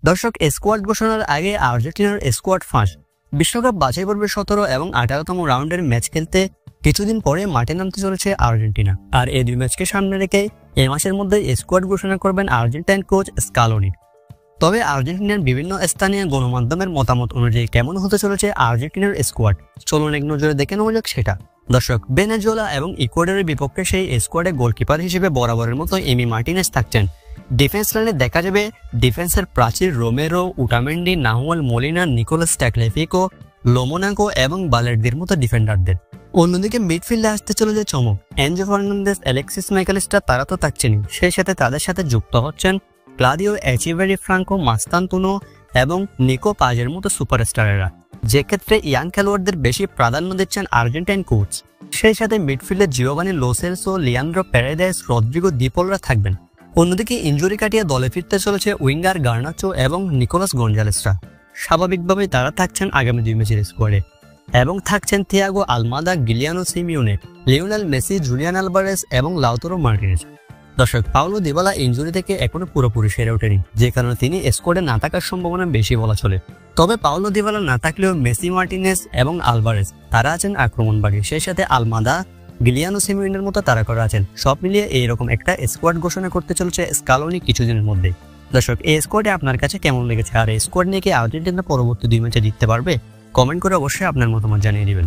দর্শক, স্কোয়াড ঘোষণার আগে আর্জেন্টিনার স্কোয়াড ফাঁস। বিশ্বকাপ বাছাই পর্বে 17 এবং 18তম রাউন্ডের ম্যাচ খেলতে কিছুদিন পরে মাঠে নামতে চলেছে আর্জেন্টিনা। আর এই দুই ম্যাচকে সামনে রেখে এই মাসের মধ্যে স্কোয়াড ঘোষণা করবেন আর্জেন্টাইন কোচ স্কালোনি। তবে আর্জেন্টিনার বিভিন্ন স্থানীয় গণমাধ্যমের মতামত অনুযায়ী কেমন হতে চলেছে আর্জেন্টিনার স্কোয়াড, চলুন এক নজরে দেখে নেওয়া যাক সেটা। দর্শক, ভেনেজুয়েলা এবং ইকুয়েডরের বিপক্ষে সেই স্কোয়াডে গোলকিপার হিসেবে বরাবরের মতো এমি মার্টিনেজ থাকছেন। ডিফেন্স লাইনে দেখা যাবে ডিফেন্সের প্রাচীর Romero, Otamendi, Nahuel Molina, Nicolas Tagliafico, Lomonaco এবং বালের্দির মতো ডিফেন্ডারদের। অন্যদিকে মিডফিল্ডে আসতে চলেছে চমক। এনজো ফার্নান্দেজ, অ্যালেক্সিস ম্যাকালিস্টার তারা তো থাকছেনই, সেই সাথে তাদের সাথে যুক্ত হচ্ছেন ক্লাদিও এচিভেরি, ফ্রাঙ্কো মাস্তান্তুনো এবং নিকো পাজের মতো সুপারস্টারেরা, যে ক্ষেত্রে ইয়াং খেলোয়াড়দের বেশি প্রাধান্য দিচ্ছেন আর্জেন্টাইন কোচ। সেই সাথে মিডফিল্ডে Giovani Lo Celso, Leandro Paredes, Rodrigo De পলরা থাকবেন। অন্যদিকে ইনজুরি কাটিয়ে দলে ফিরতে চলেছে উইঙ্গার গার্নাচো এবং নিকোলাস গঞ্জালেসরা। স্বাভাবিকভাবেই তারা থাকছেন আগামী দুই ম্যাচের স্কোয়াডে এবং থাকছেন Thiago Almada, Giuliano Simeone, Lionel Messi, Julian Alvarez এবং লাউতারো মার্টিনেজ। দর্শক, পাওলো দিবালা ইনজুরি থেকে এখনো পুরোপুরি সেরে ওঠেনি, যে কারণে তিনি স্কোয়াডে না থাকার সম্ভাবনা বেশি বলা চলে। তবে পাওলো দিবালা না থাকলেও মেসি, মার্টিনেজ এবং আলভারেজ তারা আছেন আক্রমণভাগে, সেই সাথে আলমাদা, গিলিয়ানো সিমিওনের মতো তারকারা আছেন। সব মিলিয়ে এইরকম একটা স্কোয়াড ঘোষণা করতে চলছে স্কালোনি কিছুদিনের মধ্যে। দর্শক, এই স্কোয়াডে আপনার কাছে কেমন লেগেছে, আর এই স্কোয়াড নিয়ে কি আর্জেন্টিনা পরবর্তী দুই ম্যাচে জিততে পারবে? কমেন্ট করে অবশ্যই আপনার মতামত জানিয়ে দিবেন।